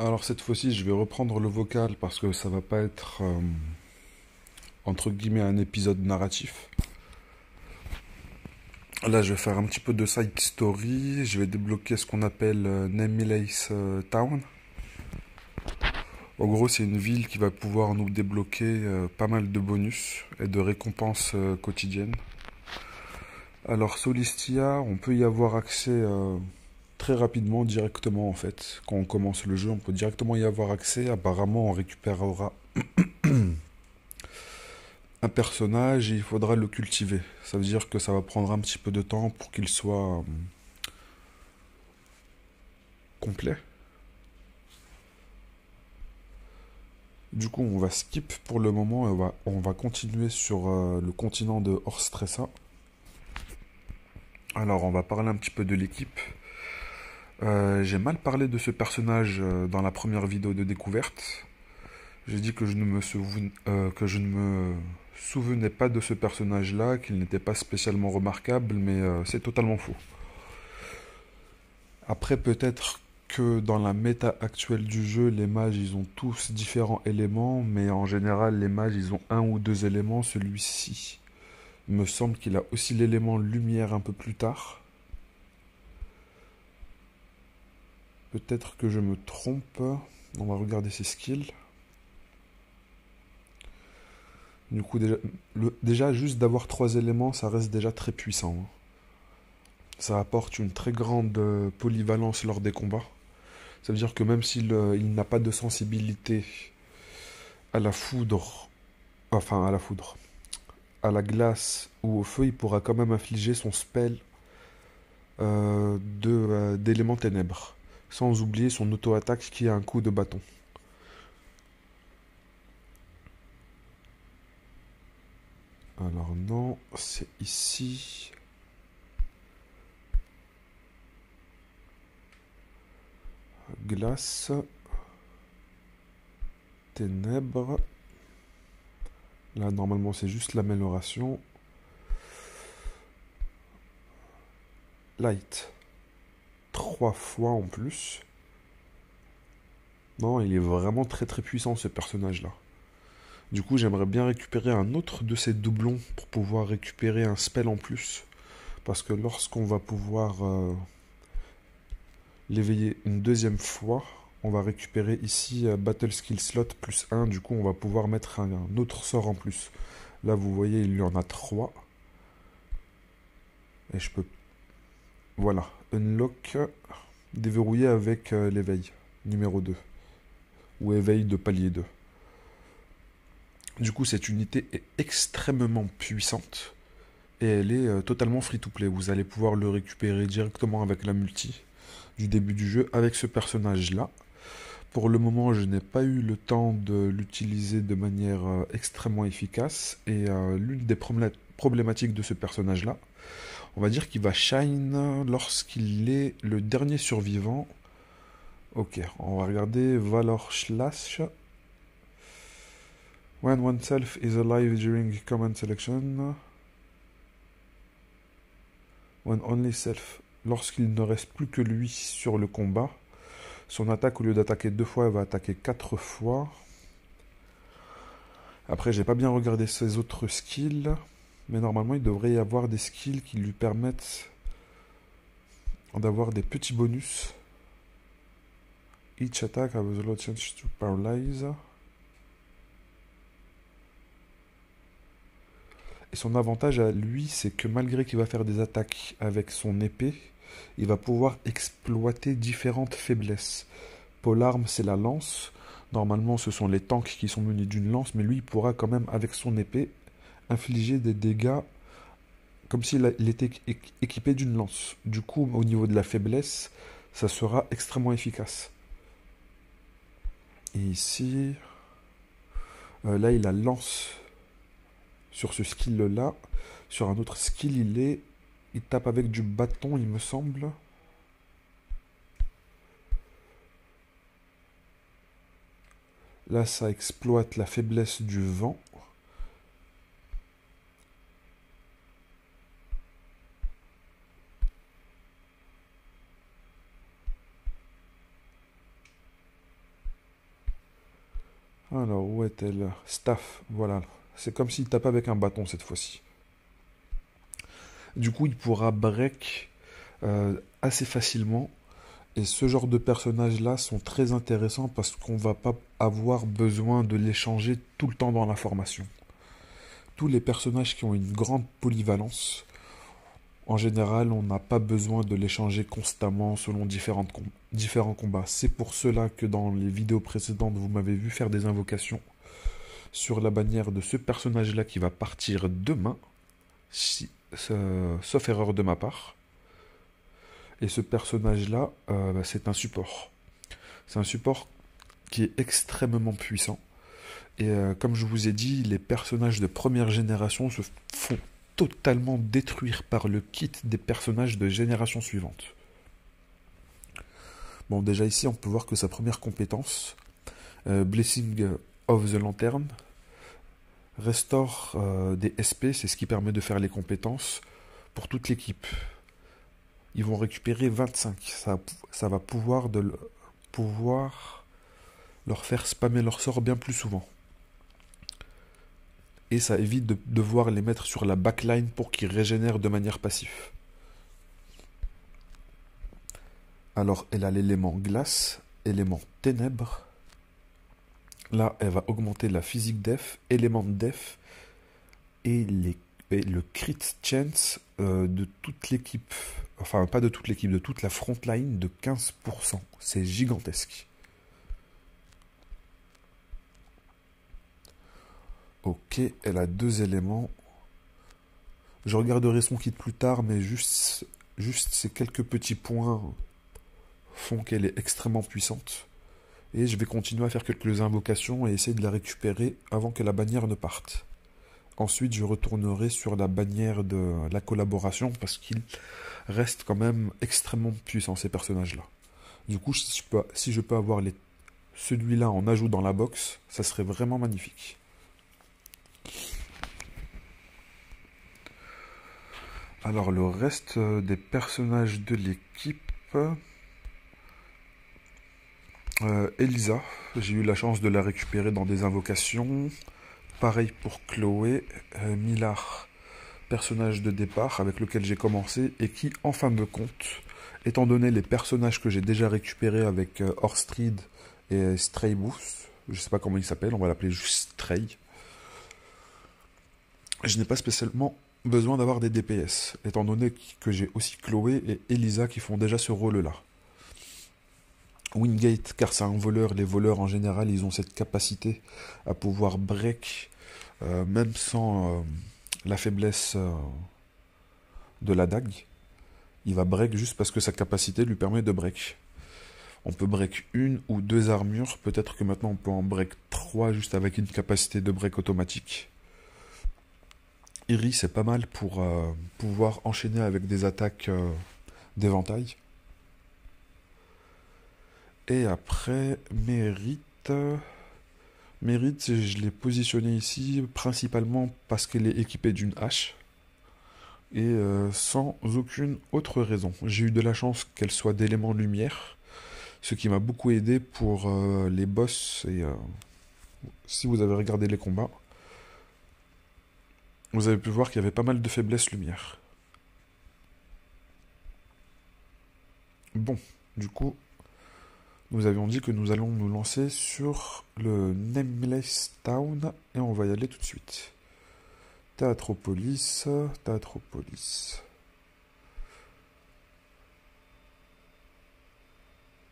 Alors cette fois-ci, je vais reprendre le vocal parce que ça va pas être entre guillemets un épisode narratif. Là, je vais faire un petit peu de side story. Je vais débloquer ce qu'on appelle Namelace Town. En gros, c'est une ville qui va pouvoir nous débloquer pas mal de bonus et de récompenses quotidiennes. Alors Solistia, on peut y avoir accès très rapidement, directement en fait. Quand on commence le jeu, on peut directement y avoir accès. Apparemment, on récupérera un personnage et il faudra le cultiver. Ça veut dire que ça va prendre un petit peu de temps pour qu'il soit complet. Du coup, on va skip pour le moment et on va continuer sur le continent de Orstressa. Alors, on va parler un petit peu de l'équipe. J'ai mal parlé de ce personnage dans la première vidéo de découverte. J'ai dit que je ne me souvenais pas de ce personnage-là, qu'il n'était pas spécialement remarquable, mais c'est totalement faux. Après, peut-être que dans la méta actuelle du jeu, les mages, ils ont tous différents éléments, mais en général, les mages, ils ont un ou deux éléments. Celui-ci, il me semble qu'il a aussi l'élément lumière un peu plus tard. Peut-être que je me trompe. On va regarder ses skills. Du coup, déjà juste d'avoir trois éléments, ça reste déjà très puissant, hein. Ça apporte une très grande polyvalence lors des combats. Ça veut dire que même s'il n'a pas de sensibilité à la foudre, enfin à la foudre, à la glace ou au feu, il pourra quand même infliger son spell d'éléments ténèbres. Sans oublier son auto-attaque qui a un coup de bâton. Alors non, c'est ici. Glace. Ténèbres. Là, normalement, c'est juste l'amélioration. Light. Trois fois en plus. Non, il est vraiment très très puissant ce personnage-là. Du coup, j'aimerais bien récupérer un autre de ces doublons pour pouvoir récupérer un spell en plus. Parce que lorsqu'on va pouvoir l'éveiller une deuxième fois, on va récupérer ici Battle Skill Slot plus 1. Du coup, on va pouvoir mettre un autre sort en plus. Là, vous voyez, il y en a 3. Et je peux... Voilà. Unlock. Déverrouiller avec l'éveil. Numéro 2. Ou éveil de palier 2. Du coup, cette unité est extrêmement puissante. Et elle est totalement free-to-play. Vous allez pouvoir le récupérer directement avec la multi du début du jeu avec ce personnage-là. Pour le moment, je n'ai pas eu le temps de l'utiliser de manière extrêmement efficace. Et l'une des problématiques de ce personnage-là, on va dire qu'il va shine lorsqu'il est le dernier survivant. Ok, on va regarder Valor Slash. When oneself is alive during command selection. When only self. Lorsqu'il ne reste plus que lui sur le combat. Son attaque, au lieu d'attaquer 2 fois, elle va attaquer 4 fois. Après, j'ai pas bien regardé ses autres skills. Mais normalement, il devrait y avoir des skills qui lui permettent d'avoir des petits bonus. Each attack has a low chance to paralyze. Et son avantage à lui, c'est que malgré qu'il va faire des attaques avec son épée, il va pouvoir exploiter différentes faiblesses. Polarme, c'est la lance. Normalement, ce sont les tanks qui sont munis d'une lance, mais lui, il pourra quand même, avec son épée, infliger des dégâts comme s'il était équipé d'une lance. Du coup, au niveau de la faiblesse, ça sera extrêmement efficace. Et ici, là, il a lance sur ce skill-là. Sur un autre skill, il tape avec du bâton, il me semble. Là, ça exploite la faiblesse du vent. Alors, où est-elle? Staff, voilà. C'est comme s'il tape avec un bâton cette fois-ci. Du coup, il pourra break assez facilement. Et ce genre de personnages-là sont très intéressants parce qu'on va pas avoir besoin de les changer tout le temps dans la formation. Tous les personnages qui ont une grande polyvalence, en général, on n'a pas besoin de les changer constamment selon différents combats. C'est pour cela que dans les vidéos précédentes, vous m'avez vu faire des invocations sur la bannière de ce personnage-là qui va partir demain, sauf erreur de ma part. Et ce personnage-là, c'est un support. C'est un support qui est extrêmement puissant. Et comme je vous ai dit, les personnages de première génération se font totalement détruire par le kit des personnages de génération suivante. Bon, déjà ici, on peut voir que sa première compétence, Blessing of the Lantern, restaure des SP, c'est ce qui permet de faire les compétences pour toute l'équipe. Ils vont récupérer 25. Ça va pouvoir leur faire spammer leur sort bien plus souvent. Et ça évite de devoir les mettre sur la backline pour qu'ils régénèrent de manière passive. Alors, elle a l'élément glace, élément ténèbres. Là, elle va augmenter la physique def, élément def et le crit chance de toute l'équipe. Enfin, pas de toute l'équipe, de toute la frontline de 15%. C'est gigantesque. Ok, elle a 2 éléments. Je regarderai son kit plus tard, mais juste ces quelques petits points font qu'elle est extrêmement puissante. Et je vais continuer à faire quelques invocations et essayer de la récupérer avant que la bannière ne parte. Ensuite, je retournerai sur la bannière de la collaboration parce qu'il reste quand même extrêmement puissant ces personnages-là. Du coup, si je peux avoir celui-là en ajout dans la box, ça serait vraiment magnifique. Alors le reste des personnages de l'équipe, Elisa, j'ai eu la chance de la récupérer dans des invocations. Pareil pour Chloé, Millard, personnage de départ avec lequel j'ai commencé et qui, en fin de compte, étant donné les personnages que j'ai déjà récupérés avec Orstrid et Straybooth, je sais pas comment il s'appelle, on va l'appeler juste Stray, je n'ai pas spécialement besoin d'avoir des DPS, étant donné que j'ai aussi Chloé et Elisa qui font déjà ce rôle-là. Wingate, car c'est un voleur, les voleurs en général, ils ont cette capacité à pouvoir break, même sans la faiblesse de la dague. Il va break juste parce que sa capacité lui permet de break. On peut break 1 ou 2 armures, peut-être que maintenant on peut en break 3 juste avec une capacité de break automatique. Iri, c'est pas mal pour pouvoir enchaîner avec des attaques d'éventail. Et après, Mérite, je l'ai positionné ici principalement parce qu'elle est équipée d'une hache. Et sans aucune autre raison. J'ai eu de la chance qu'elle soit d'élément lumière, ce qui m'a beaucoup aidé pour les boss. Et si vous avez regardé les combats, vous avez pu voir qu'il y avait pas mal de faiblesses lumière. Bon, du coup, nous avions dit que nous allons nous lancer sur le Nameless Town et on va y aller tout de suite. Théâtropolis.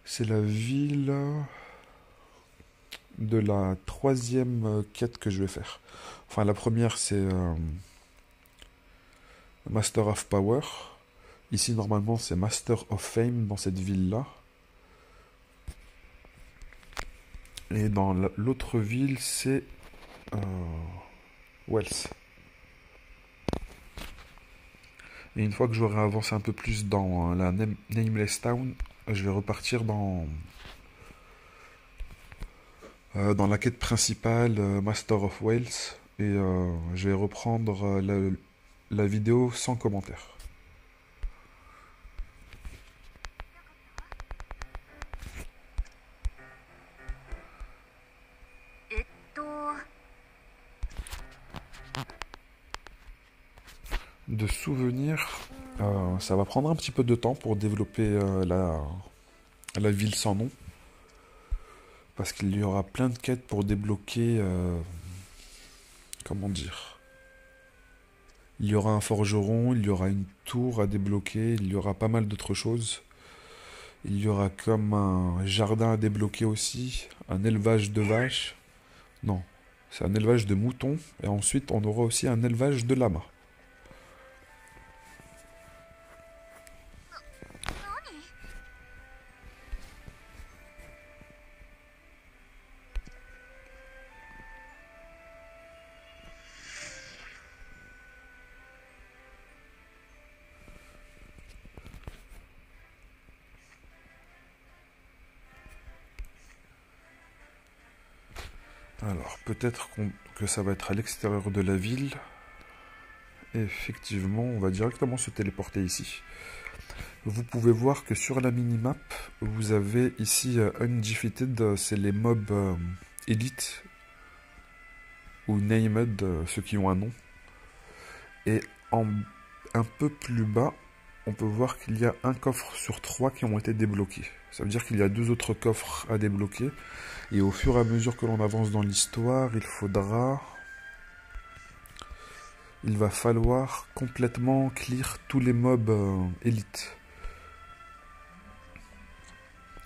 C'est la ville de la 3e quête que je vais faire. Enfin, la première, c'est Master of Power. Ici, normalement, c'est Master of Fame dans cette ville-là. Et dans l'autre ville, c'est Wells. Et une fois que j'aurai avancé un peu plus dans la Nameless Town, je vais repartir dans la quête principale, Master of Wales, et je vais reprendre la vidéo sans commentaire. de souvenirs, ça va prendre un petit peu de temps pour développer la ville sans nom. Parce qu'il y aura plein de quêtes pour débloquer... comment dire? Il y aura un forgeron, il y aura une tour à débloquer, il y aura pas mal d'autres choses. Il y aura comme un jardin à débloquer aussi, un élevage de vaches. Non, c'est un élevage de moutons. Et ensuite, on aura aussi un élevage de lamas. Alors, peut-être que ça va être à l'extérieur de la ville. Et effectivement, on va directement se téléporter ici. Vous pouvez voir que sur la minimap, vous avez ici Undefeated, c'est les mobs élites, ou Named, ceux qui ont un nom. Et un peu plus bas, on peut voir qu'il y a un coffre sur 3 qui ont été débloqués. Ça veut dire qu'il y a 2 autres coffres à débloquer. Et au fur et à mesure que l'on avance dans l'histoire, il va falloir complètement clear tous les mobs élites.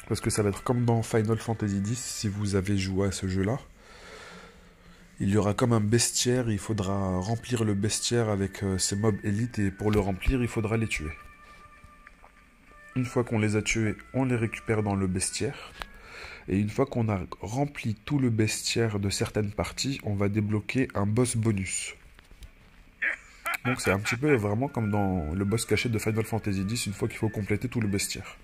Parce que ça va être comme dans Final Fantasy X, si vous avez joué à ce jeu-là. Il y aura comme un bestiaire, il faudra remplir le bestiaire avec ces mobs élites, et pour le remplir, il faudra les tuer. Une fois qu'on les a tués, on les récupère dans le bestiaire. Et une fois qu'on a rempli tout le bestiaire de certaines parties, on va débloquer un boss bonus. Donc c'est un petit peu vraiment comme dans le boss caché de Final Fantasy X, une fois qu'il faut compléter tout le bestiaire.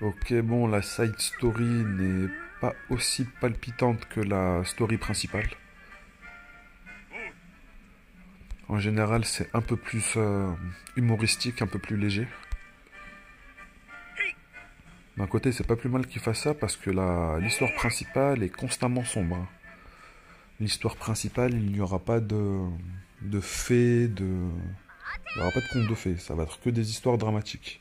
Ok, bon, la side story n'est pas aussi palpitante que la story principale. En général, c'est un peu plus humoristique, un peu plus léger. D'un côté, c'est pas plus mal qu'il fasse ça parce que l'histoire principale est constamment sombre. L'histoire principale, il n'y aura pas de faits, il n'y aura pas de contes de fées. Ça va être que des histoires dramatiques.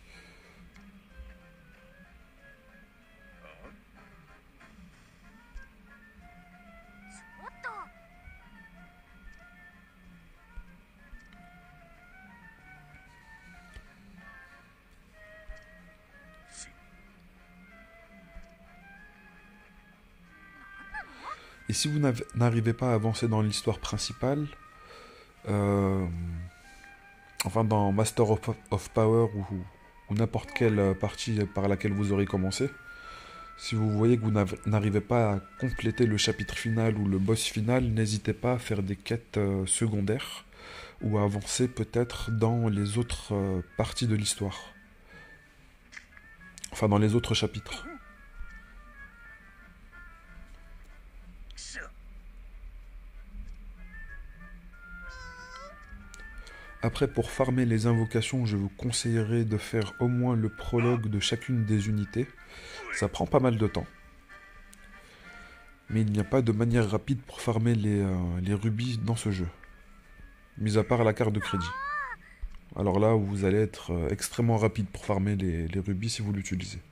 Et si vous n'arrivez pas à avancer dans l'histoire principale, enfin dans Master of Power ou n'importe quelle partie par laquelle vous aurez commencé, si vous voyez que vous n'arrivez pas à compléter le chapitre final ou le boss final, n'hésitez pas à faire des quêtes secondaires ou à avancer peut-être dans les autres parties de l'histoire. Enfin, dans les autres chapitres. Après, pour farmer les invocations, je vous conseillerais de faire au moins le prologue de chacune des unités. Ça prend pas mal de temps. Mais il n'y a pas de manière rapide pour farmer les rubis dans ce jeu. Mis à part la carte de crédit. Alors là, vous allez être extrêmement rapide pour farmer les rubis si vous l'utilisez.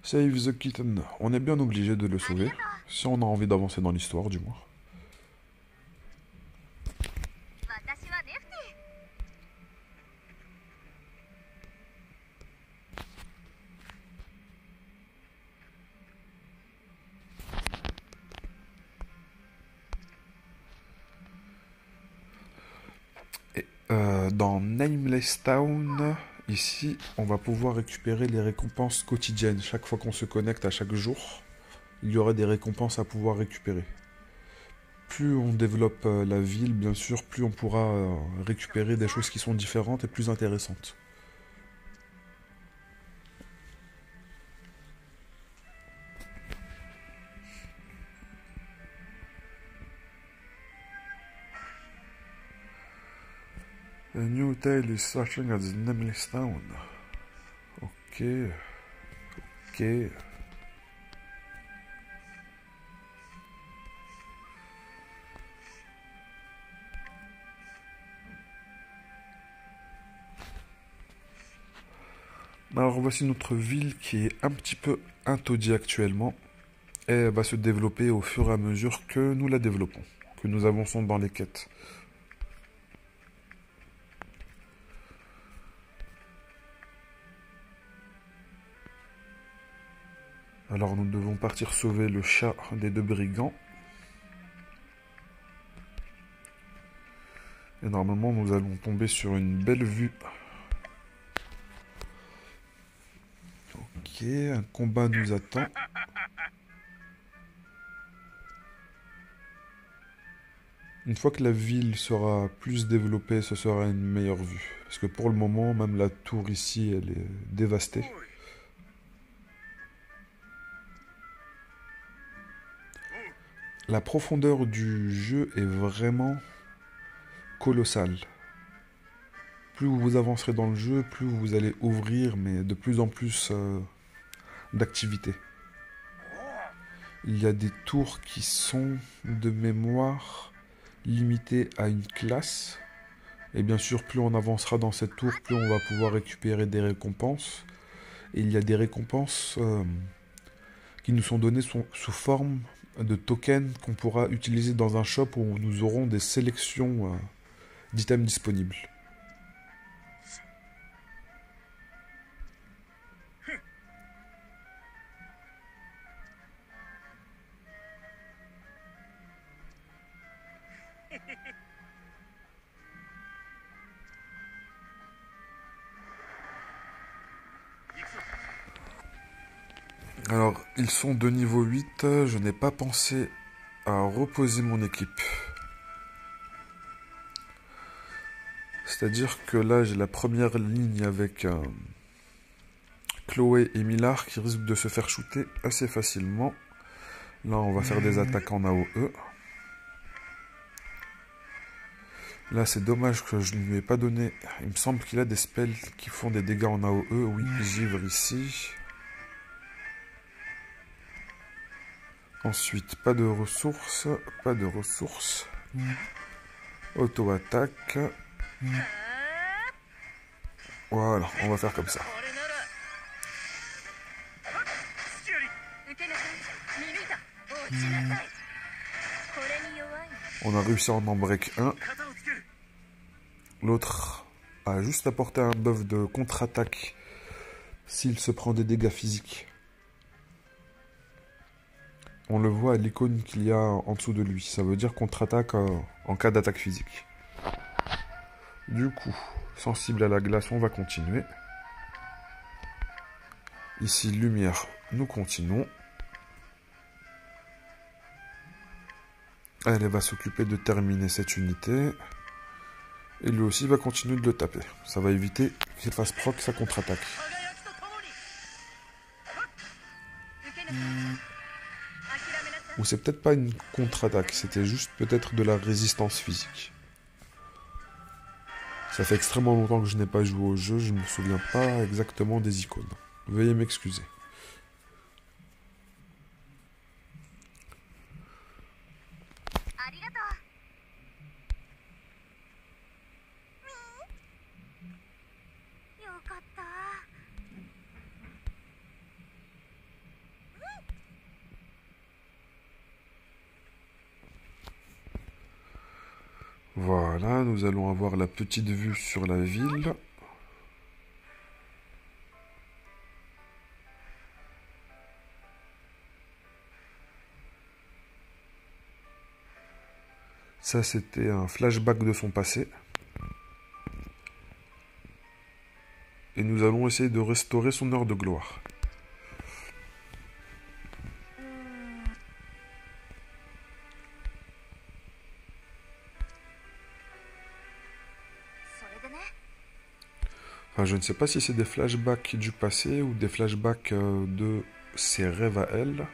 Save the kitten. On est bien obligé de le sauver. Si on a envie d'avancer dans l'histoire, du moins. Et dans Nameless Town, ici, on va pouvoir récupérer les récompenses quotidiennes. Chaque fois qu'on se connecte à chaque jour, il y aura des récompenses à pouvoir récupérer. Plus on développe la ville, bien sûr, plus on pourra récupérer des choses qui sont différentes et plus intéressantes. A new tale is searching at the nameless town. Ok. Ok. Alors voici notre ville qui est un petit peu intaudie actuellement. Et elle va se développer au fur et à mesure que nous la développons, que nous avançons dans les quêtes. Alors nous devons partir sauver le chat des deux brigands. Et normalement nous allons tomber sur une belle vue. Ok, un combat nous attend. Une fois que la ville sera plus développée, ce sera une meilleure vue. Parce que pour le moment, même la tour ici, elle est dévastée. La profondeur du jeu est vraiment colossale. Plus vous avancerez dans le jeu, plus vous allez ouvrir, mais de plus en plus d'activités. Il y a des tours qui sont de mémoire limitées à une classe. Et bien sûr, plus on avancera dans cette tour, plus on va pouvoir récupérer des récompenses. Et il y a des récompenses qui nous sont données sous forme de tokens qu'on pourra utiliser dans un shop où nous aurons des sélections d'items disponibles. Alors, ils sont de niveau 8, je n'ai pas pensé à reposer mon équipe. C'est-à-dire que là, j'ai la première ligne avec Chloé et Millard qui risquent de se faire shooter assez facilement. Là, on va faire des attaques en AOE. Là, c'est dommage que je ne lui ai pas donné... Il me semble qu'il a des spells qui font des dégâts en AOE. Oui, givre ici. Ensuite, pas de ressources. Pas de ressources. Auto-attaque. Voilà, on va faire comme ça. On a réussi à en break un. L'autre a juste apporté un buff de contre-attaque s'il se prend des dégâts physiques. On le voit à l'icône qu'il y a en dessous de lui. Ça veut dire contre-attaque en cas d'attaque physique. Du coup, sensible à la glace, on va continuer. Ici, lumière, nous continuons. Elle va s'occuper de terminer cette unité. Et lui aussi va continuer de le taper. Ça va éviter qu'il fasse proc sa contre-attaque. Ou c'est peut-être pas une contre-attaque, c'était juste peut-être de la résistance physique. Ça fait extrêmement longtemps que je n'ai pas joué au jeu, je ne me souviens pas exactement des icônes. Veuillez m'excuser. Voilà, nous allons avoir la petite vue sur la ville. Ça, c'était un flashback de son passé. Et nous allons essayer de restaurer son heure de gloire. Enfin, je ne sais pas si c'est des flashbacks du passé ou des flashbacks de ses rêves à elle.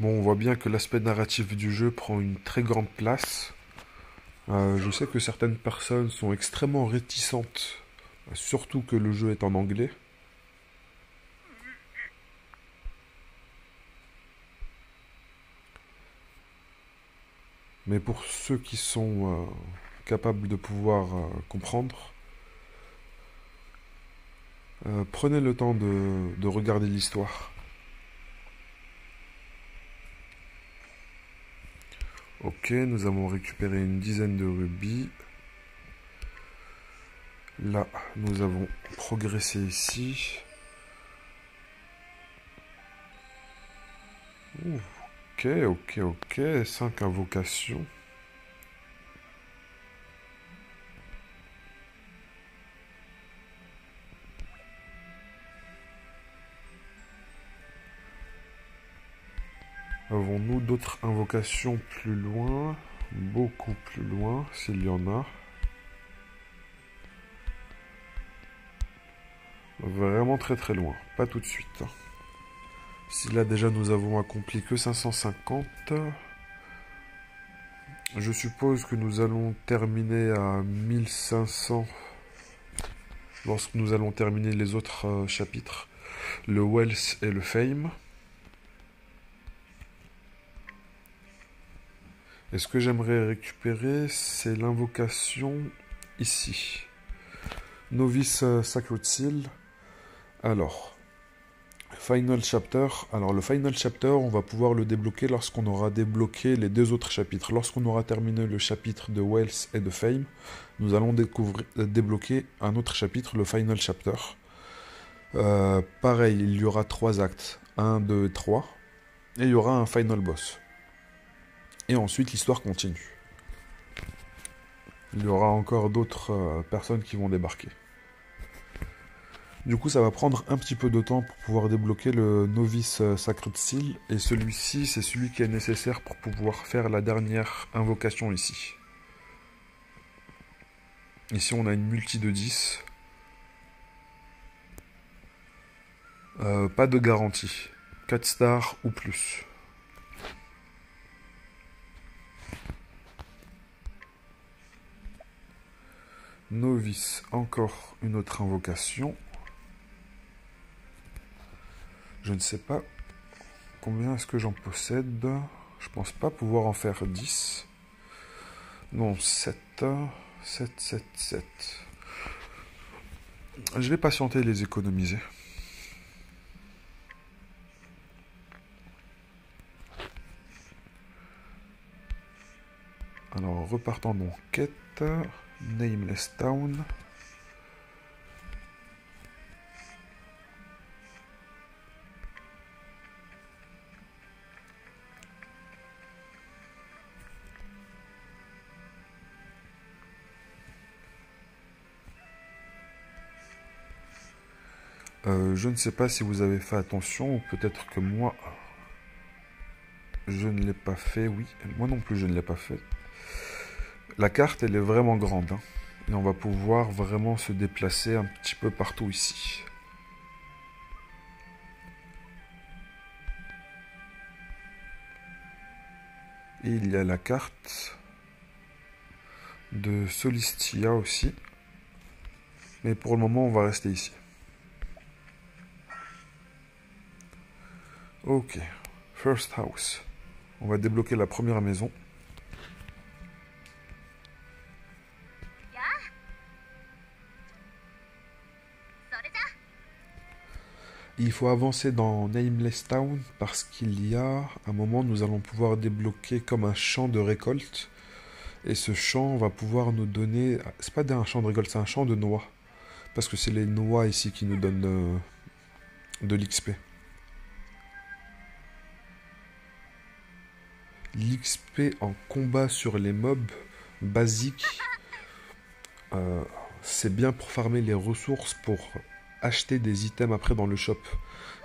Bon, on voit bien que l'aspect narratif du jeu prend une très grande place. Je sais que certaines personnes sont extrêmement réticentes, surtout que le jeu est en anglais. Mais pour ceux qui sont capables de pouvoir comprendre, prenez le temps de regarder l'histoire. Ok, nous avons récupéré une dizaine de rubis. Là, nous avons progressé ici. Ok, ok, ok. 5 invocations. Avons-nous d'autres invocations plus loin? Beaucoup plus loin, s'il y en a. Vraiment très très loin. Pas tout de suite. Si là déjà nous avons accompli que 550, je suppose que nous allons terminer à 1500 lorsque nous allons terminer les autres chapitres, le Wealth et le Fame. Et ce que j'aimerais récupérer, c'est l'invocation ici. Novice Sacred Seal. Alors, Final Chapter. Alors, le Final Chapter, on va pouvoir le débloquer lorsqu'on aura débloqué les 2 autres chapitres. Lorsqu'on aura terminé le chapitre de Wealth et de Fame, nous allons débloquer un autre chapitre, le Final Chapter. Pareil, il y aura 3 actes. 1, 2, 3. Et il y aura un Final Boss. Et ensuite, l'histoire continue. Il y aura encore d'autres personnes qui vont débarquer. Du coup, ça va prendre un petit peu de temps pour pouvoir débloquer le Novice Sacred Seal. Et celui-ci, c'est celui qui est nécessaire pour pouvoir faire la dernière invocation ici. Ici, on a une multi de 10. Pas de garantie. 4 stars ou plus. Novice, encore une autre invocation. Je ne sais pas combien est-ce que j'en possède. Je pense pas pouvoir en faire 10. Non, 7. 7, 7, 7. Je vais patienter et les économiser. Alors, repartons donc quête. Nameless Town. Je ne sais pas si vous avez fait attention, ou peut-être que moi, je ne l'ai pas fait. Oui, moi non plus, je ne l'ai pas fait. La carte, elle est vraiment grande. Hein, et on va pouvoir vraiment se déplacer un petit peu partout ici. Et il y a la carte de Solistia aussi. Mais pour le moment, on va rester ici. Ok. First house. On va débloquer la première maison. Il faut avancer dans Nameless Town parce qu'il y a un moment nous allons pouvoir débloquer comme un champ de récolte. Et ce champ va pouvoir nous donner... C'est pas un champ de récolte, c'est un champ de noix. Parce que c'est les noix ici qui nous donnent de l'XP. L'XP en combat sur les mobs basiques, c'est bien pour farmer les ressources pour acheter des items après dans le shop.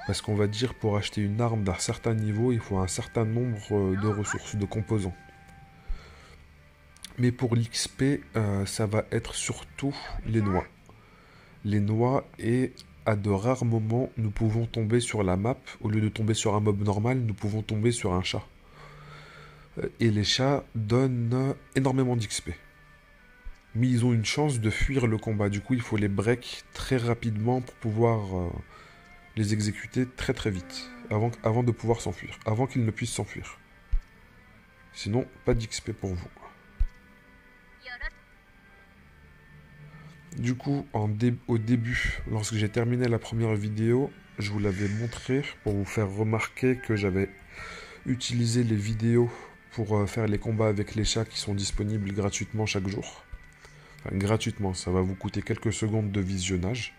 Parce qu'on va dire pour acheter une arme d'un certain niveau, il faut un certain nombre de ressources, de composants. Mais pour l'XP, ça va être surtout les noix. Les noix et à de rares moments, nous pouvons tomber sur la map. Au lieu de tomber sur un mob normal, nous pouvons tomber sur un chat. Et les chats donnent énormément d'XP. Mais ils ont une chance de fuir le combat. Du coup, il faut les break très rapidement pour pouvoir les exécuter très très vite. Avant de pouvoir s'enfuir. Avant qu'ils ne puissent s'enfuir. Sinon, pas d'XP pour vous. Du coup, au début, lorsque j'ai terminé la première vidéo, je vous l'avais montré pour vous faire remarquer que j'avais utilisé les vidéos pour faire les combats avec les chats qui sont disponibles gratuitement chaque jour. Enfin, gratuitement, ça va vous coûter quelques secondes de visionnage.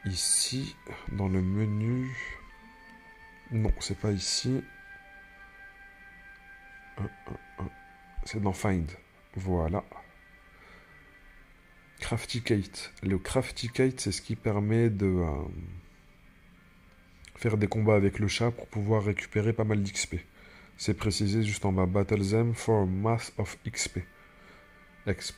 Ici, dans le menu... Non, c'est pas ici. C'est dans Find. Voilà. Crafticate. Le Crafticate, c'est ce qui permet de faire des combats avec le chat pour pouvoir récupérer pas mal d'XP. C'est précisé juste en bas. Battle them for mass of XP. Exp.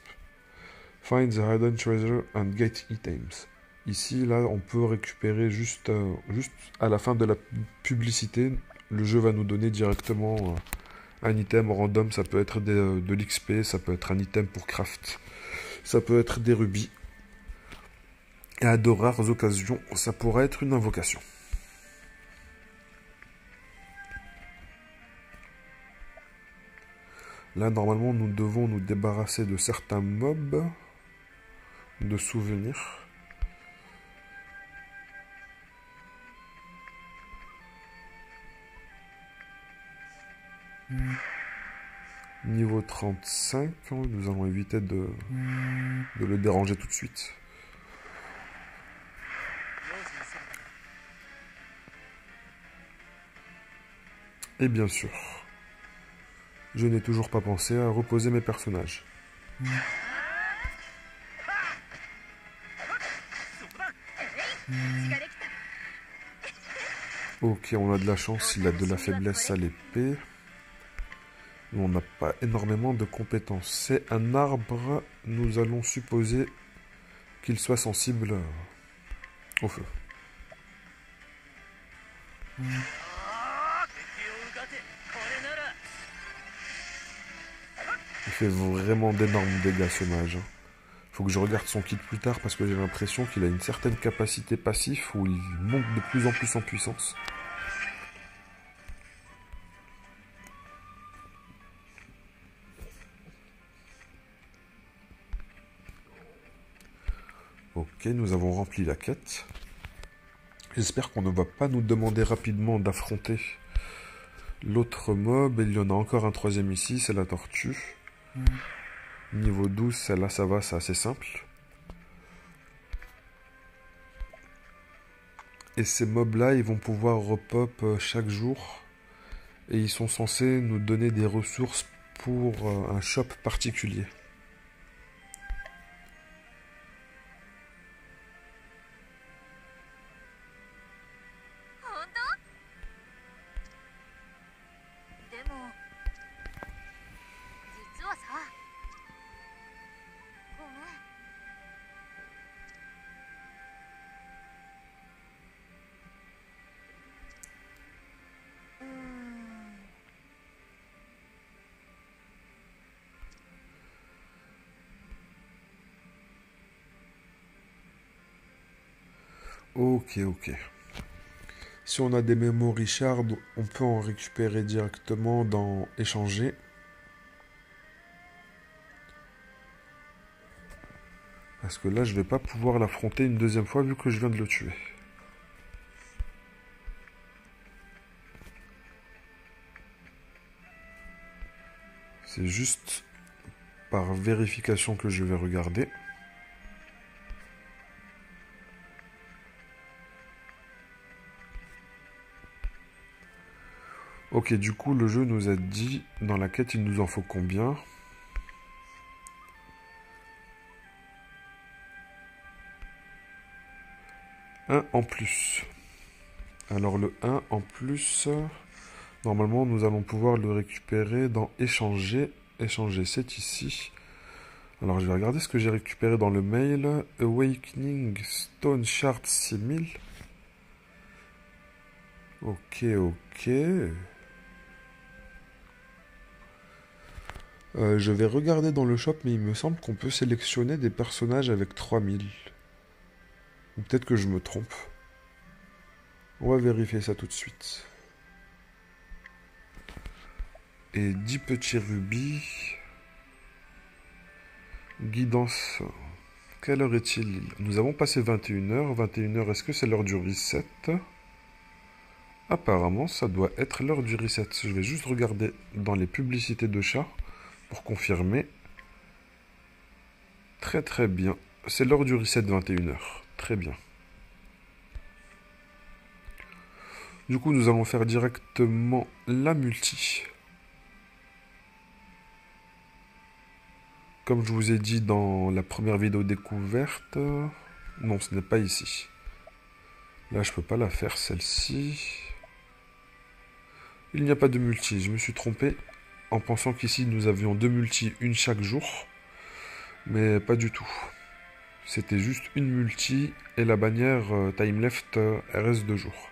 Find the hidden treasure and get items. Ici, là, on peut récupérer juste à la fin de la publicité. Le jeu va nous donner directement un item random. Ça peut être de l'XP, ça peut être un item pour craft. Ça peut être des rubis. Et à de rares occasions, ça pourrait être une invocation. Là, normalement, nous devons nous débarrasser de certains mobs, de souvenirs. Niveau 35, nous allons éviter de le déranger tout de suite. Et bien sûr, je n'ai toujours pas pensé à reposer mes personnages. Ok, on a de la chance, il a de la faiblesse à l'épée. Nous, on n'a pas énormément de compétences. C'est un arbre, nous allons supposer qu'il soit sensible au feu. Il fait vraiment d'énormes dégâts ce mage. Faut que je regarde son kit plus tard parce que j'ai l'impression qu'il a une certaine capacité passif où il monte de plus en plus en puissance. Ok, nous avons rempli la quête. J'espère qu'on ne va pas nous demander rapidement d'affronter l'autre mob. Il y en a encore un troisième ici, c'est la tortue. Niveau 12, celle-là, ça va, c'est assez simple. Et ces mobs-là, ils vont pouvoir repop chaque jour. Et ils sont censés nous donner des ressources pour un shop particulier. Ok. Si on a des memory shards, on peut en récupérer directement dans échanger. Parce que là, je vais pas pouvoir l'affronter une deuxième fois vu que je viens de le tuer. C'est juste par vérification que je vais regarder. Ok, du coup, le jeu nous a dit, dans la quête, il nous en faut combien? Un en plus. Alors le 1 en plus, normalement, nous allons pouvoir le récupérer dans échanger. Échanger, c'est ici. Alors, je vais regarder ce que j'ai récupéré dans le mail. Awakening Stone Shard 6000. Ok, ok. Je vais regarder dans le shop, mais il me semble qu'on peut sélectionner des personnages avec 3000. Ou peut-être que je me trompe. On va vérifier ça tout de suite. Et 10 petits rubis. Guidance. Quelle heure est-il? Nous avons passé 21h. 21h, est-ce que c'est l'heure du reset? Apparemment, ça doit être l'heure du reset. Je vais juste regarder dans les publicités de chat pour confirmer. Très très bien. C'est l'heure du reset 21h. Très bien. Du coup, nous allons faire directement la multi. Comme je vous ai dit dans la première vidéo découverte... Non, ce n'est pas ici. Là, je peux pas la faire, celle-ci. Il n'y a pas de multi. Je me suis trompé en pensant qu'ici, nous avions 2 multi, une chaque jour. Mais pas du tout. C'était juste une multi et la bannière time left reste 2 jours.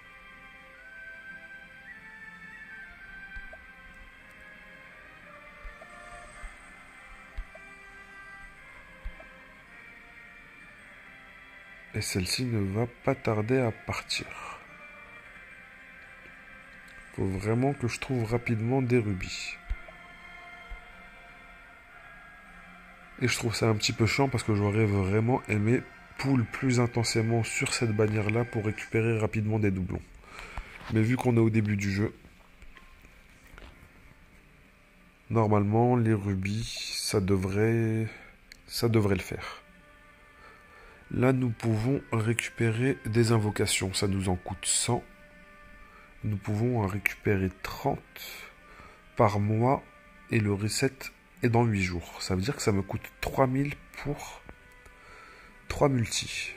Et celle-ci ne va pas tarder à partir. Faut vraiment que je trouve rapidement des rubis. Et je trouve ça un petit peu chiant parce que j'aurais vraiment aimé pull plus intensément sur cette bannière-là pour récupérer rapidement des doublons. Mais vu qu'on est au début du jeu, normalement les rubis, ça devrait le faire. Là, nous pouvons récupérer des invocations. Ça nous en coûte 100. Nous pouvons en récupérer 30 par mois. Et le reset est dans 8 jours. Ça veut dire que ça me coûte 3000 pour 3 multi.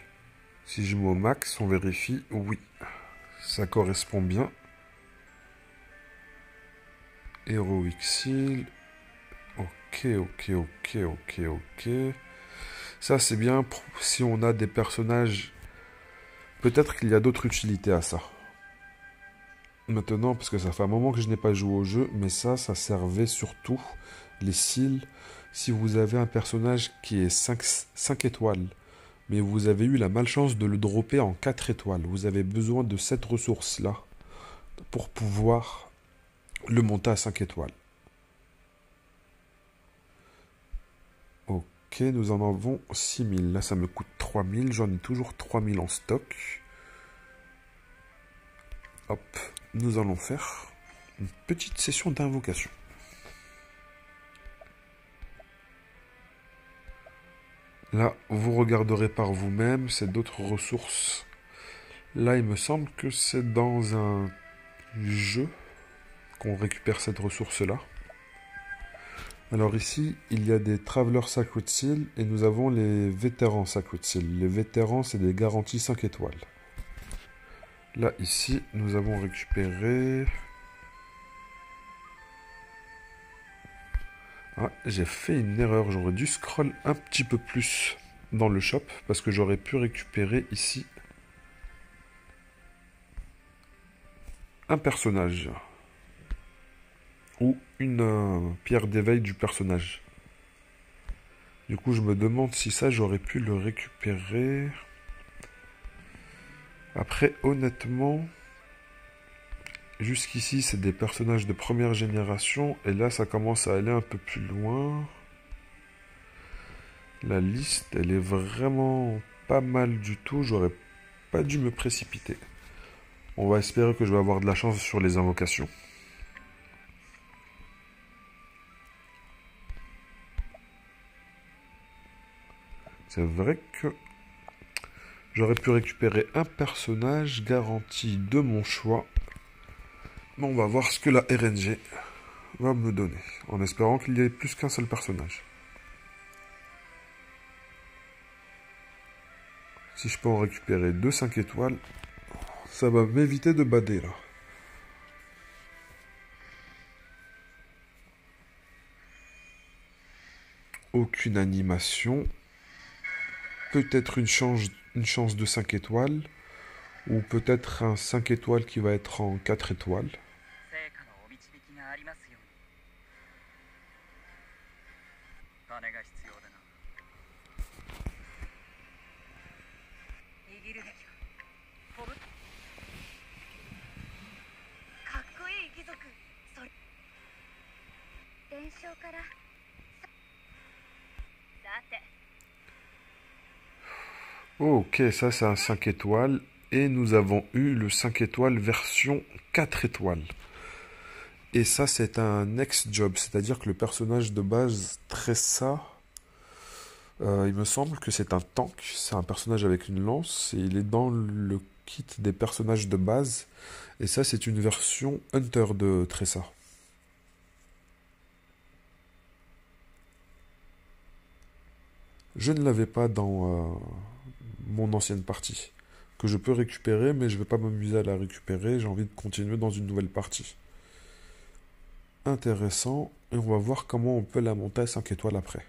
Si je mets au max, on vérifie. Oui, ça correspond bien. Heroic Seal. Ok, ok, ok, ok, ok. Ça, c'est bien si on a des personnages... Peut-être qu'il y a d'autres utilités à ça. Maintenant, parce que ça fait un moment que je n'ai pas joué au jeu, mais ça servait surtout, les seals, si vous avez un personnage qui est 5 étoiles, mais vous avez eu la malchance de le dropper en 4 étoiles. Vous avez besoin de cette ressource-là pour pouvoir le monter à 5 étoiles. Ok, nous en avons 6000. Là, ça me coûte 3000. J'en ai toujours 3000 en stock. Hop, nous allons faire une petite session d'invocation. Là, vous regarderez par vous-même, c'est d'autres ressources. Là, il me semble que c'est dans un jeu qu'on récupère cette ressource-là. Alors ici, il y a des Traveler Sacred Seal et nous avons les Vétérans Sacred Seal. Les vétérans, c'est des garanties 5 étoiles. Là, ici, nous avons récupéré... Ah, j'ai fait une erreur. J'aurais dû scroll un petit peu plus dans le shop parce que j'aurais pu récupérer ici un personnage. Ou une pierre d'éveil du personnage. Du coup, je me demande si ça, j'aurais pu le récupérer. Après, honnêtement, jusqu'ici, c'est des personnages de première génération. Et là, ça commence à aller un peu plus loin. La liste, elle est vraiment pas mal du tout. J'aurais pas dû me précipiter. On va espérer que je vais avoir de la chance sur les invocations. C'est vrai que j'aurais pu récupérer un personnage garanti de mon choix. Mais on va voir ce que la RNG va me donner. En espérant qu'il y ait plus qu'un seul personnage. Si je peux en récupérer 2 5 étoiles, ça va m'éviter de bader là. aucune animation. Peut-être une chance de 5 étoiles. Ou peut-être un 5 étoiles qui va être en 4 étoiles. Ok, ça c'est un 5 étoiles. Et nous avons eu le 5 étoiles version 4 étoiles. Et ça c'est un ex-job, c'est-à-dire que le personnage de base Tressa, il me semble que c'est un tank, c'est un personnage avec une lance, et il est dans le kit des personnages de base. Et ça c'est une version Hunter de Tressa. Je ne l'avais pas dans mon ancienne partie, que je peux récupérer, mais je ne vais pas m'amuser à la récupérer, j'ai envie de continuer dans une nouvelle partie. Intéressant, et on va voir comment on peut la monter à 5 étoiles après.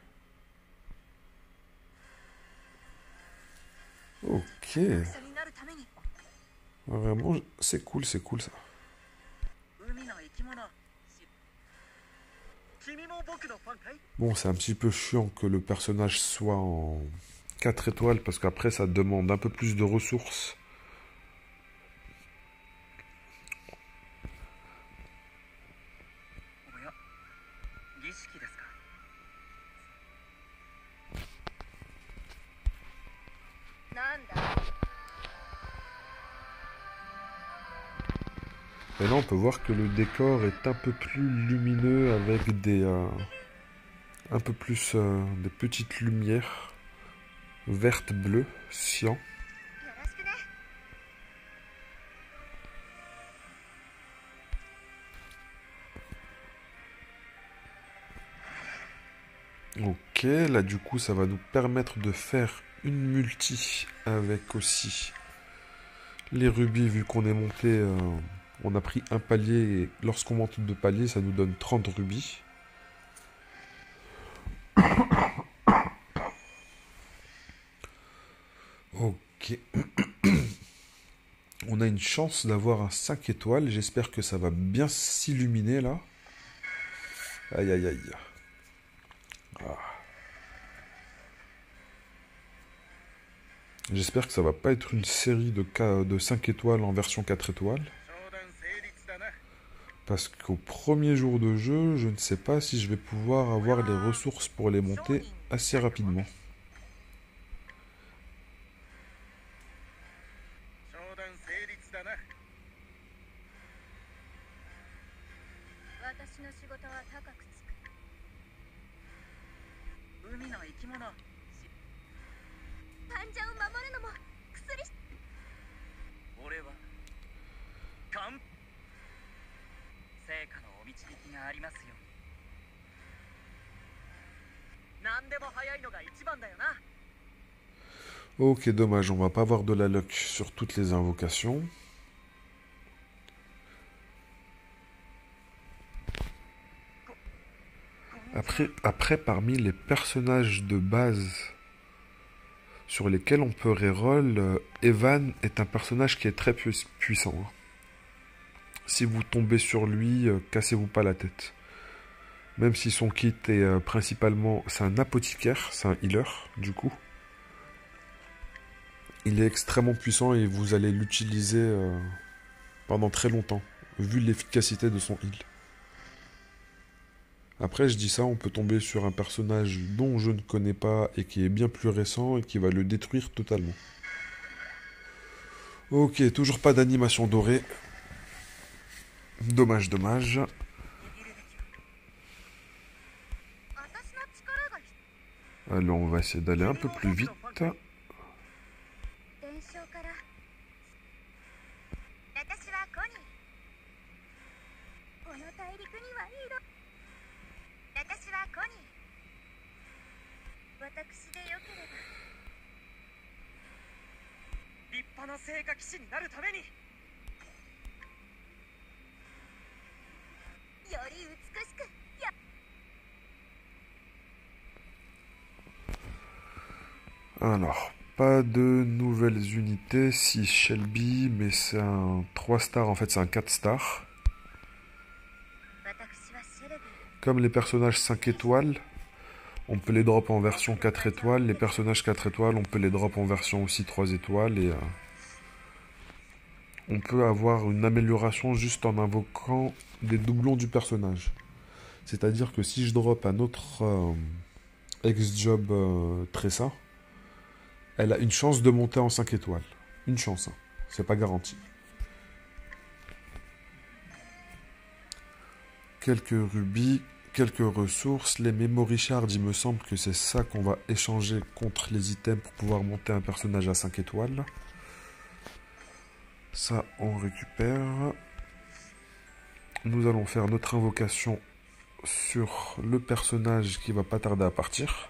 Ok. Vraiment, c'est cool ça. Bon, c'est un petit peu chiant que le personnage soit en 4 étoiles, parce qu'après ça demande un peu plus de ressources. Et là, on peut voir que le décor est un peu plus lumineux avec un peu plus des petites lumières vertes, bleues, cyan. Ok, là du coup, ça va nous permettre de faire une multi avec aussi les rubis, vu qu'on est monté, on a pris un palier et lorsqu'on monte 2 paliers, ça nous donne 30 rubis. Ok. On a une chance d'avoir un 5 étoiles. J'espère que ça va bien s'illuminer là. Aïe aïe aïe. Ah. J'espère que ça va pas être une série de 5 étoiles en version 4 étoiles. Parce qu'au premier jour de jeu, je ne sais pas si je vais pouvoir avoir les ressources pour les monter assez rapidement. Ok, dommage, on va pas avoir de la luck sur toutes les invocations. Après, parmi les personnages de base sur lesquels on peut reroll, Evan est un personnage qui est très puissant. Si vous tombez sur lui, cassez-vous pas la tête. Même si son kit est principalement... C'est un apothicaire, c'est un healer, du coup. Il est extrêmement puissant et vous allez l'utiliser pendant très longtemps, vu l'efficacité de son heal. Après, je dis ça, on peut tomber sur un personnage dont je ne connais pas et qui est bien plus récent et qui va le détruire totalement. Ok, toujours pas d'animation dorée. Dommage, dommage. Alors, on va essayer d'aller un peu plus vite. Alors, pas de nouvelles unités. Si Shelby, mais c'est un 3 stars, en fait c'est un 4 stars. Comme les personnages 5 étoiles, on peut les drop en version 4 étoiles. Les personnages 4 étoiles, on peut les drop en version aussi 3 étoiles. Et on peut avoir une amélioration juste en invoquant des doublons du personnage. C'est-à-dire que si je drop un autre ex-job Tressa, elle a une chance de monter en 5 étoiles. Une chance, hein. C'est pas garanti. Quelques rubis, quelques ressources. Les memory shards, il me semble que c'est ça qu'on va échanger contre les items pour pouvoir monter un personnage à 5 étoiles. Ça, on récupère. Nous allons faire notre invocation sur le personnage qui va pas tarder à partir.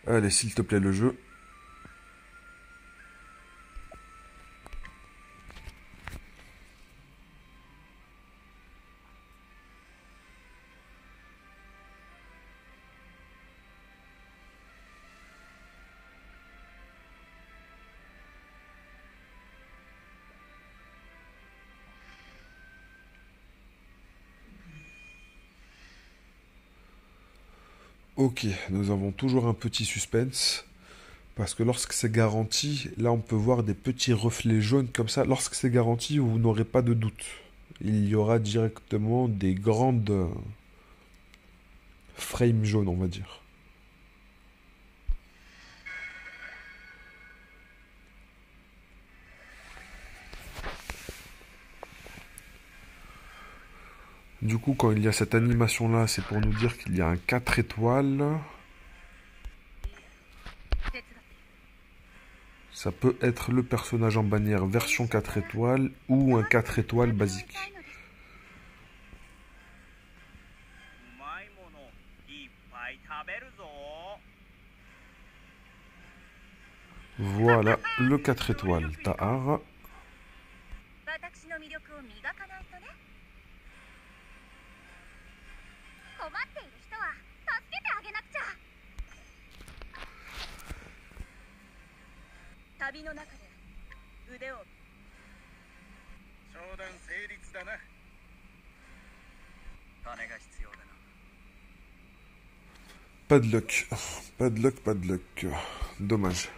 Allez, s'il te plaît, le jeu. Ok, nous avons toujours un petit suspense. Parce que lorsque c'est garanti, là on peut voir des petits reflets jaunes comme ça. Lorsque c'est garanti, vous n'aurez pas de doute. Il y aura directement des grandes frames jaunes, on va dire. Du coup, quand il y a cette animation-là, c'est pour nous dire qu'il y a un 4 étoiles. Ça peut être le personnage en bannière version 4 étoiles ou un 4 étoiles basique. Voilà, le 4 étoiles, Tahar. Pas de luck. Pas de luck, pas de luck. Dommage.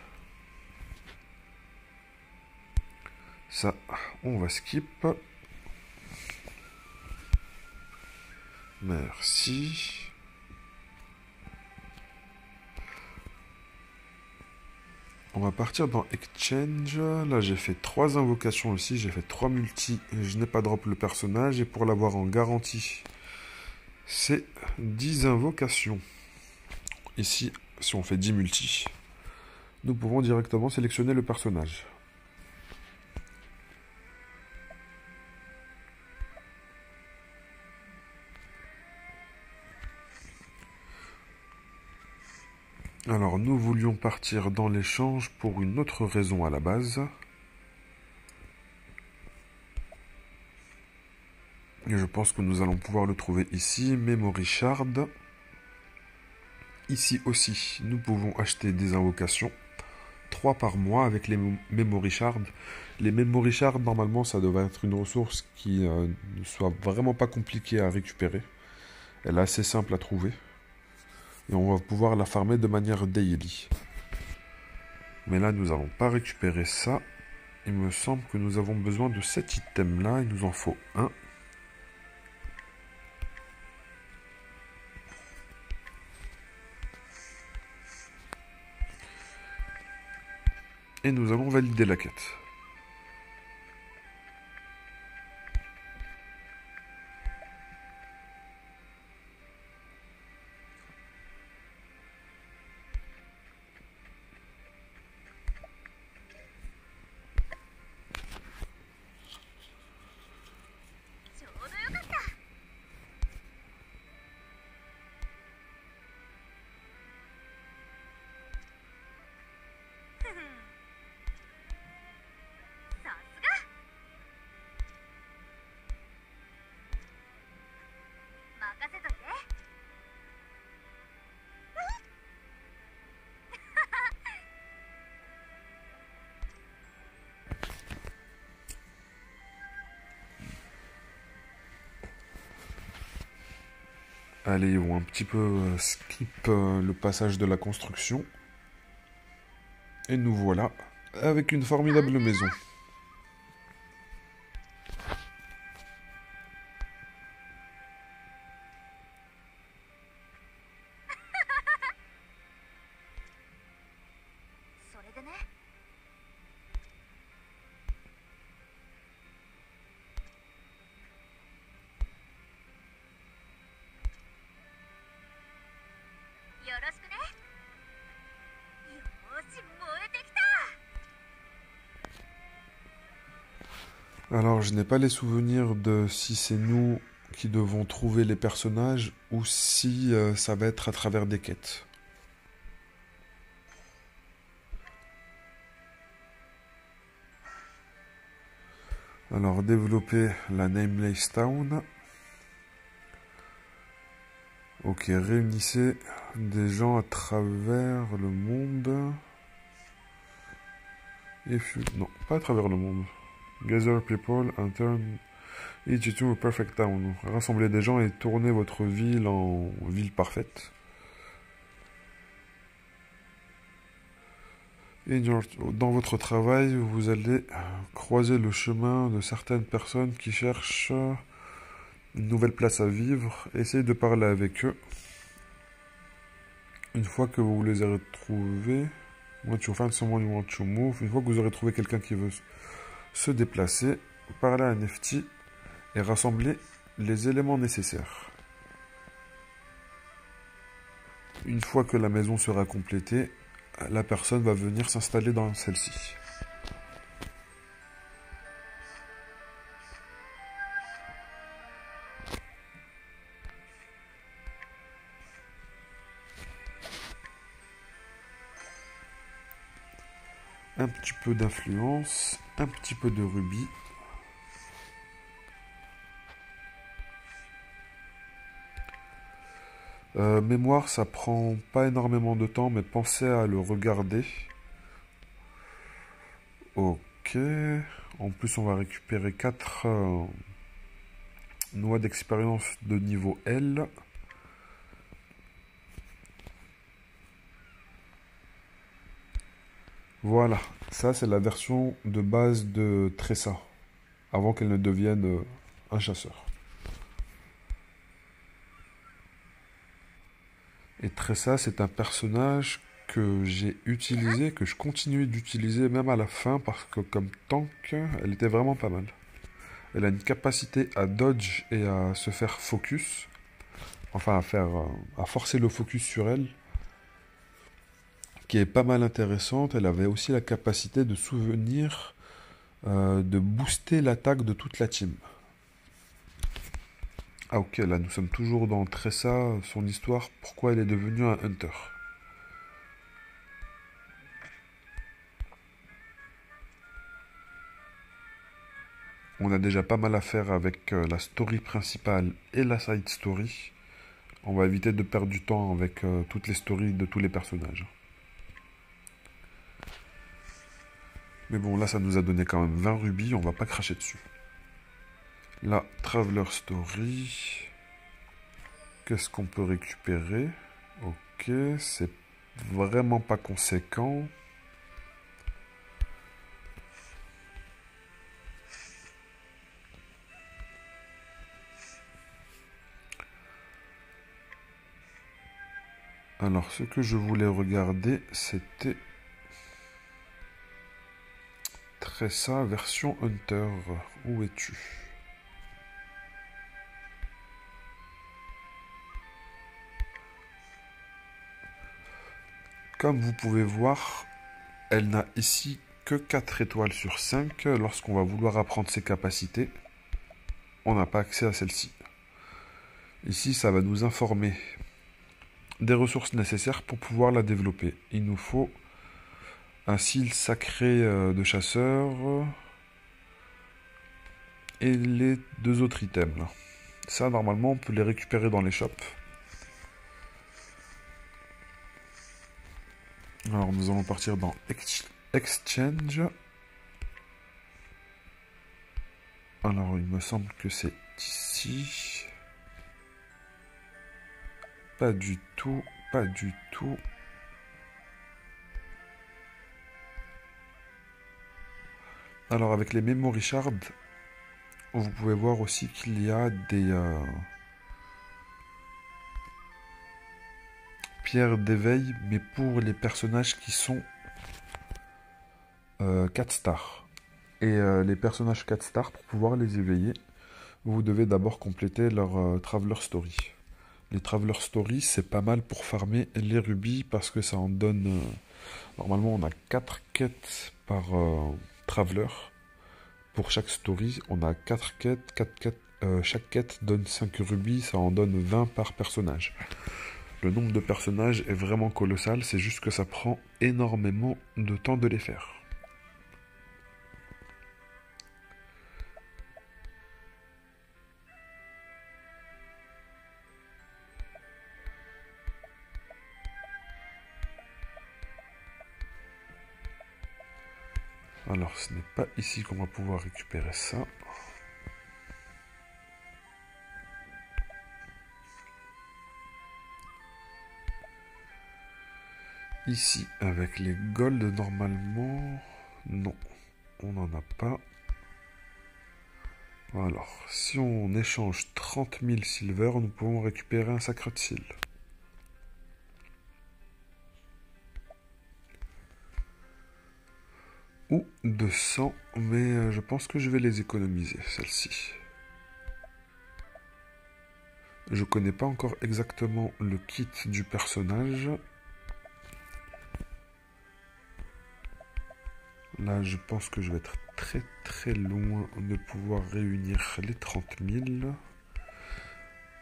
Ça, on va skip. Merci. On va partir dans Exchange. Là, j'ai fait 3 invocations aussi. J'ai fait 3 multi. Je n'ai pas drop le personnage. Et pour l'avoir en garantie, c'est 10 invocations. Ici, si on fait 10 multi, nous pouvons directement sélectionner le personnage. Alors, nous voulions partir dans l'échange pour une autre raison à la base. Et je pense que nous allons pouvoir le trouver ici. Memory Shard. Ici aussi, nous pouvons acheter des invocations. 3 par mois avec les Memory Shards. Les Memory Shards, normalement, ça devrait être une ressource qui ne soit vraiment pas compliquée à récupérer. Elle est assez simple à trouver. Et on va pouvoir la farmer de manière daily. Mais là, nous n'allons pas récupérer ça. Il me semble que nous avons besoin de cet item-là. Il nous en faut un. Et nous allons valider la quête. Allez, ils vont un petit peu skip le passage de la construction. Et nous voilà avec une formidable maison. Alors, je n'ai pas les souvenirs de si c'est nous qui devons trouver les personnages ou si ça va être à travers des quêtes. Alors, développer la Nameless Town. Ok, réunissez des gens à travers le monde. Non, pas à travers le monde. Gather people and turn each into a perfect town. Rassemblez des gens et tournez votre ville en ville parfaite. Et dans votre travail, vous allez croiser le chemin de certaines personnes qui cherchent une nouvelle place à vivre. Essayez de parler avec eux. Une fois que vous les aurez trouvés, once you find someone you want to move, une fois que vous aurez trouvé quelqu'un qui veut se déplacer, parlez à un FT et rassemblez les éléments nécessaires. Une fois que la maison sera complétée, la personne va venir s'installer dans celle-ci. Un petit peu d'influence, un petit peu de rubis. Mémoire, ça prend pas énormément de temps, mais pensez à le regarder. Ok. En plus, on va récupérer 4 noix d'expérience de niveau L. Voilà, ça c'est la version de base de Tressa, avant qu'elle ne devienne un chasseur. Et Tressa, c'est un personnage que j'ai utilisé, que je continue d'utiliser même à la fin, parce que comme tank, elle était vraiment pas mal. Elle a une capacité à dodge et à se faire focus, enfin à forcer le focus sur elle, qui est pas mal intéressante. Elle avait aussi la capacité de souvenir, de booster l'attaque de toute la team. Ah ok, là nous sommes toujours dans Tressa, son histoire, pourquoi elle est devenue un hunter. On a déjà pas mal à faire avec la story principale et la side story. On va éviter de perdre du temps avec toutes les stories de tous les personnages. Mais bon, là ça nous a donné quand même 20 rubis, on va pas cracher dessus. La Traveler Story. Qu'est-ce qu'on peut récupérer? Ok, c'est vraiment pas conséquent. Alors, ce que je voulais regarder, c'était Tressa version Hunter. Où es-tu? Comme vous pouvez voir, elle n'a ici que 4 étoiles sur 5. Lorsqu'on va vouloir apprendre ses capacités, on n'a pas accès à celle-ci. Ici, ça va nous informer des ressources nécessaires pour pouvoir la développer. Il nous faut un cil sacré de chasseur et les 2 autres items là. Ça, normalement, on peut les récupérer dans les shops. Alors, nous allons partir dans Exchange. Alors, il me semble que c'est ici. Pas du tout, pas du tout. Alors avec les Memory Shards, vous pouvez voir aussi qu'il y a des pierres d'éveil, mais pour les personnages qui sont 4 stars. Et les personnages 4 stars, pour pouvoir les éveiller, vous devez d'abord compléter leur Traveler Story. Les Traveler Story, c'est pas mal pour farmer les rubis parce que ça en donne... normalement, on a 4 quêtes par Traveler. Pour chaque story, on a 4 quêtes. Chaque quête donne 5 rubis, ça en donne 20 par personnage. Le nombre de personnages est vraiment colossal, c'est juste que ça prend énormément de temps de les faire. Alors, ce n'est pas ici qu'on va pouvoir récupérer ça. Ici, avec les gold, normalement... Non, on n'en a pas. Alors, si on échange 30 000 silver, nous pouvons récupérer un Sacred Seal. Ou 200, mais je pense que je vais les économiser, celles-ci. Je connais pas encore exactement le kit du personnage. Là, je pense que je vais être très très loin de pouvoir réunir les 30 000.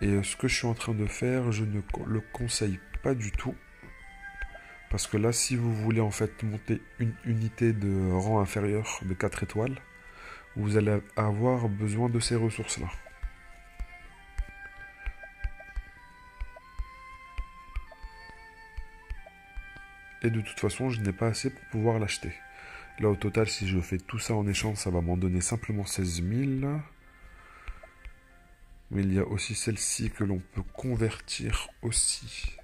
Et ce que je suis en train de faire, je ne le conseille pas du tout. Parce que là, si vous voulez en fait monter une unité de rang inférieur de 4 étoiles, vous allez avoir besoin de ces ressources-là. Et de toute façon, je n'ai pas assez pour pouvoir l'acheter. Là, au total, si je fais tout ça en échange, ça va m'en donner simplement 16 000. Mais il y a aussi celle-ci que l'on peut convertir aussi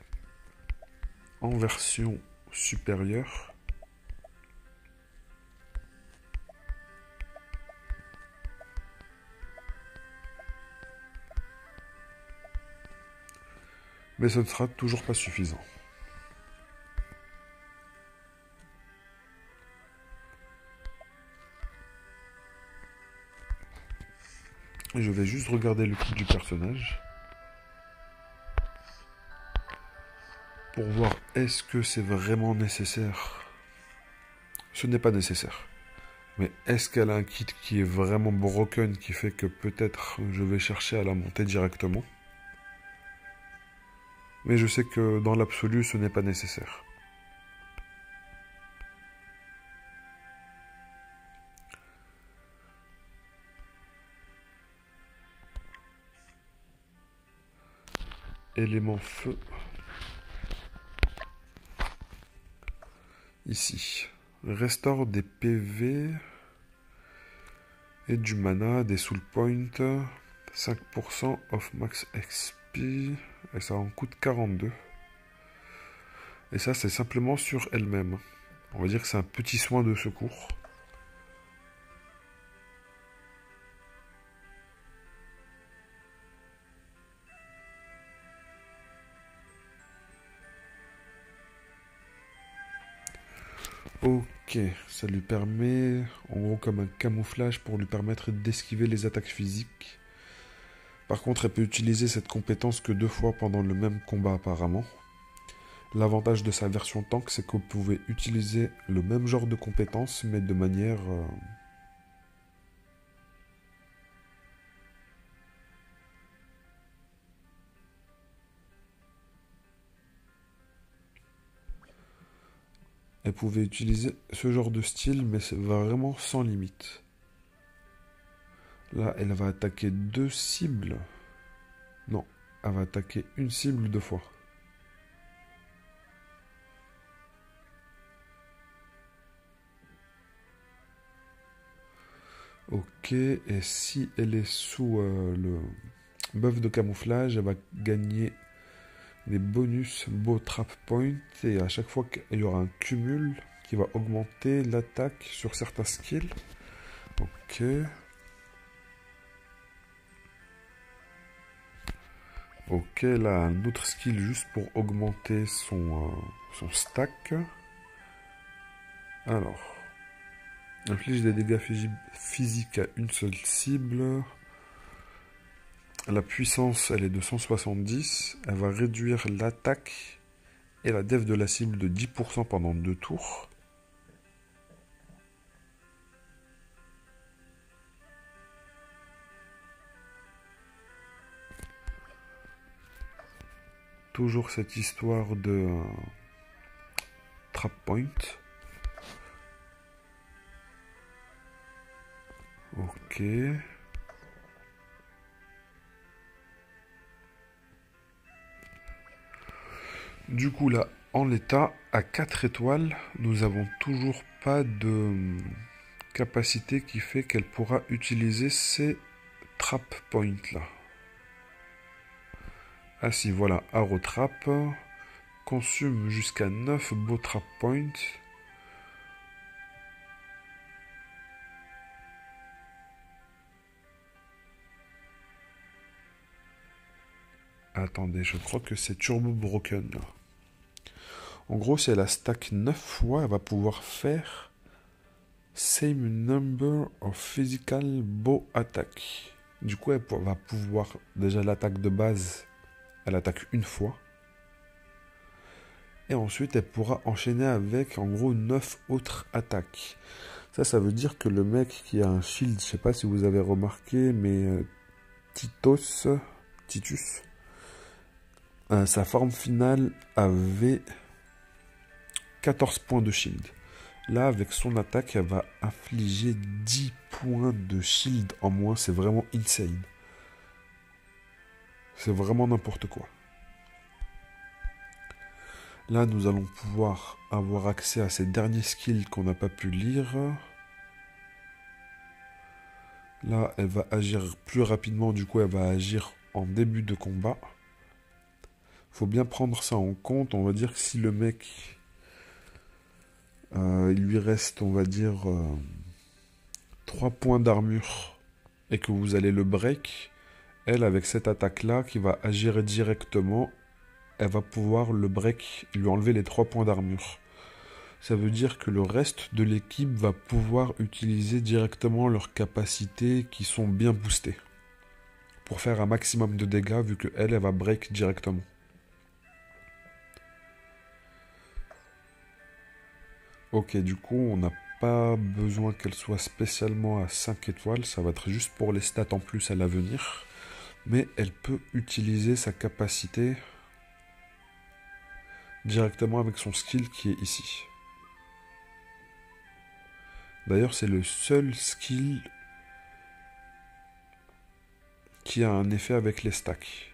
en version supérieure. Mais ce ne sera toujours pas suffisant. Je vais juste regarder le kit du personnage pour voir est-ce que c'est vraiment nécessaire. Ce n'est pas nécessaire. Mais est-ce qu'elle a un kit qui est vraiment broken qui fait que peut-être je vais chercher à la monter directement? Mais je sais que dans l'absolu ce n'est pas nécessaire. Élément feu. Ici. Restaure des PV et du mana, des soul points. 5% of max XP. Et ça en coûte 42. Et ça c'est simplement sur elle-même. On va dire que c'est un petit soin de secours. Ok, ça lui permet, en gros comme un camouflage pour lui permettre d'esquiver les attaques physiques. Par contre, elle peut utiliser cette compétence que 2 fois pendant le même combat apparemment. L'avantage de sa version tank, c'est que vous pouvez utiliser le même genre de compétence, mais de manière... Elle pouvait utiliser ce genre de style, mais c'est vraiment sans limite. Là, elle va attaquer 2 cibles. Non, elle va attaquer une cible 2 fois. Ok, et si elle est sous le buff de camouflage, elle va gagner des bonus beau trap point, et à chaque fois qu'il y aura un cumul qui va augmenter l'attaque sur certains skills. Ok. Ok, là un autre skill juste pour augmenter son stack. Alors, inflige des dégâts physiques à une seule cible. La puissance, elle est de 170. Elle va réduire l'attaque et la def de la cible de 10% pendant 2 tours. Toujours cette histoire de trap point. Ok. Du coup là, en l'état, à 4 étoiles, nous avons toujours pas de capacité qui fait qu'elle pourra utiliser ces trap points là. Ah si, voilà, Arrow Trap consume jusqu'à 9 beaux trap points. Attendez, je crois que c'est Turbo Broken là. En gros, si elle a stack 9 fois, elle va pouvoir faire Same number of physical bow attack. Du coup, elle va pouvoir, déjà l'attaque de base, elle attaque une fois. Et ensuite, elle pourra enchaîner avec, en gros, 9 autres attaques. Ça veut dire que le mec qui a un shield, je sais pas si vous avez remarqué, mais Titus, sa forme finale avait 14 points de shield. Là, avec son attaque, elle va infliger 10 points de shield en moins. C'est vraiment insane. C'est vraiment n'importe quoi. Là, nous allons pouvoir avoir accès à ces derniers skills qu'on n'a pas pu lire. Là, elle va agir plus rapidement. Du coup, elle va agir en début de combat. Faut bien prendre ça en compte. On va dire que si le mec... il lui reste, on va dire, 3 points d'armure et que vous allez le break, elle, avec cette attaque-là, qui va agir directement, elle va pouvoir le break, lui enlever les 3 points d'armure. Ça veut dire que le reste de l'équipe va pouvoir utiliser directement leurs capacités qui sont bien boostées pour faire un maximum de dégâts vu que elle va break directement. Ok, du coup, on n'a pas besoin qu'elle soit spécialement à 5 étoiles, ça va être juste pour les stats en plus à l'avenir. Mais elle peut utiliser sa capacité directement avec son skill qui est ici. D'ailleurs, c'est le seul skill qui a un effet avec les stacks.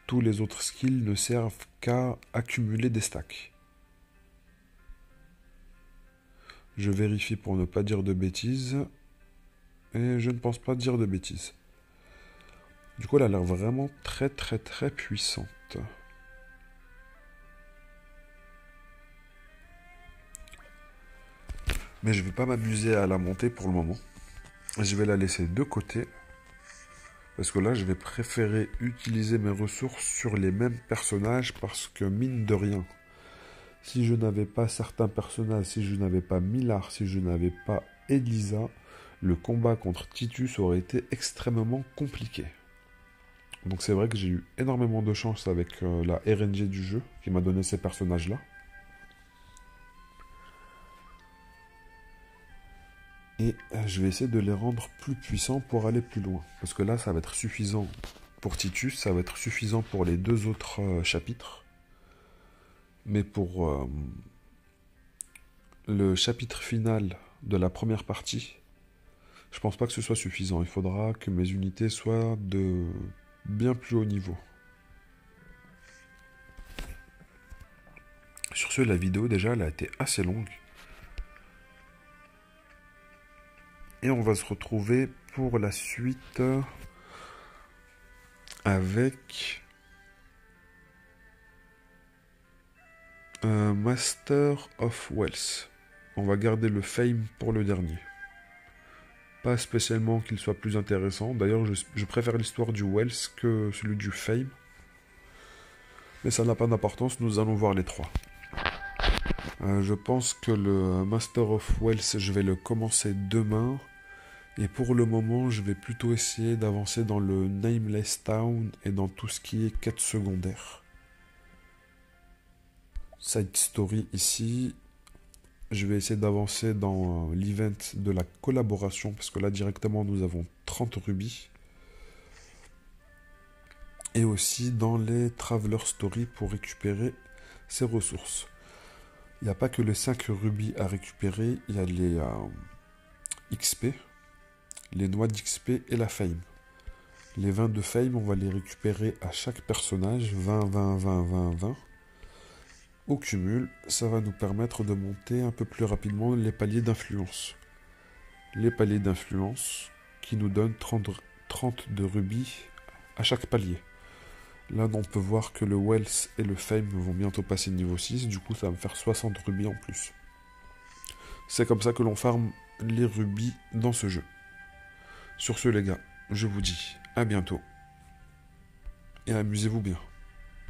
Tous les autres skills ne servent qu'à accumuler des stacks. Je vérifie pour ne pas dire de bêtises. Et je ne pense pas dire de bêtises. Du coup, elle a l'air vraiment très puissante. Mais je ne vais pas m'amuser à la monter pour le moment. Je vais la laisser de côté. Parce que là, je vais préférer utiliser mes ressources sur les mêmes personnages. Parce que mine de rien, si je n'avais pas certains personnages, si je n'avais pas Millard, si je n'avais pas Elisa, le combat contre Titus aurait été extrêmement compliqué. Donc c'est vrai que j'ai eu énormément de chance avec la RNG du jeu qui m'a donné ces personnages-là. Et je vais essayer de les rendre plus puissants pour aller plus loin. Parce que là, ça va être suffisant pour Titus, ça va être suffisant pour les 2 autres chapitres. Mais pour le chapitre final de la première partie, je pense pas que ce soit suffisant. Il faudra que mes unités soient de bien plus haut niveau. Sur ce, la vidéo déjà, elle a été assez longue. Et on va se retrouver pour la suite avec Master of Wealth. On va garder le Fame pour le dernier. Pas spécialement qu'il soit plus intéressant. D'ailleurs, je préfère l'histoire du Wealth que celui du Fame. Mais ça n'a pas d'importance, nous allons voir les trois. Je pense que le Master of Wealth, je vais le commencer demain. Et pour le moment, je vais plutôt essayer d'avancer dans le Nameless Town et dans tout ce qui est quête secondaire. Side story ici. Je vais essayer d'avancer dans l'event de la collaboration, parce que là directement nous avons 30 rubis. Et aussi dans les Traveler Story pour récupérer ces ressources. Il n'y a pas que les 5 rubis à récupérer, il y a les XP, les noix d'XP et la Fame. Les 20 de Fame, on va les récupérer à chaque personnage, 20, 20, 20, 20, 20. Au cumul, ça va nous permettre de monter un peu plus rapidement les paliers d'influence. Les paliers d'influence qui nous donnent 30 de rubis à chaque palier. Là, on peut voir que le Wealth et le Fame vont bientôt passer niveau 6, du coup ça va me faire 60 rubis en plus. C'est comme ça que l'on farme les rubis dans ce jeu. Sur ce les gars, je vous dis à bientôt et amusez-vous bien.